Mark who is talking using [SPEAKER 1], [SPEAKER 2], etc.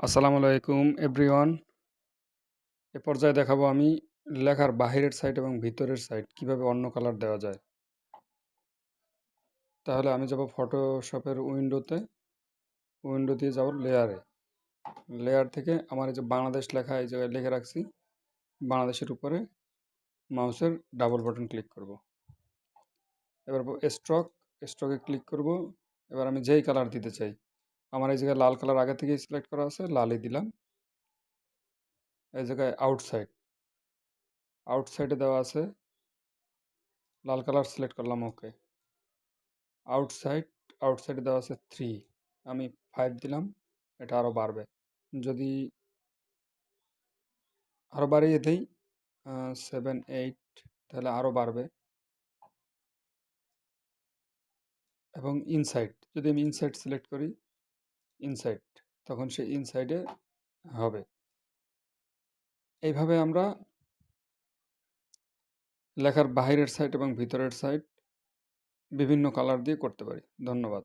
[SPEAKER 1] আসসালামু আলাইকুম এভরিওয়ান। এ পর্যায়ে দেখাবো আমি লেখার বাহিরের সাইড এবং ভিতরের সাইড কিভাবে অন্য কালার দেওয়া যায়। তাহলে আমি যাব ফটোশপের উইন্ডো দিয়ে যাব লেয়ারে। লেয়ার থেকে আমার এই যে বাংলাদেশ লেখা এই জায়গায় লিখে রাখছি, বাংলাদেশের উপরে মাউসের ডাবল বাটন ক্লিক করব। এবার স্ট্রোকে ক্লিক করব। এবার আমি যেই কালার দিতে চাই, আমার এই জায়গায় লাল কালার আগে থেকেই সিলেক্ট করা আছে, লালই দিলাম। এই জায়গায় আউটসাইডে দেওয়া আছে, লাল কালার সিলেক্ট করলাম, ওকে। আউটসাইড আউটসাইডে দেওয়া আছে 3, আমি 5 দিলাম। এটা আরও বাড়বে। যদি আরও বাড়িয়ে দেই 7, 8, তাহলে আরও বাড়বে। এবং যদি আমি ইনসাইড সিলেক্ট করি, ইনসাইড, তখন সে ইনসাইডে হবে। এইভাবে আমরা লেখার বাহিরের সাইড এবং ভিতরের সাইড বিভিন্ন কালার দিয়ে করতে পারি। ধন্যবাদ।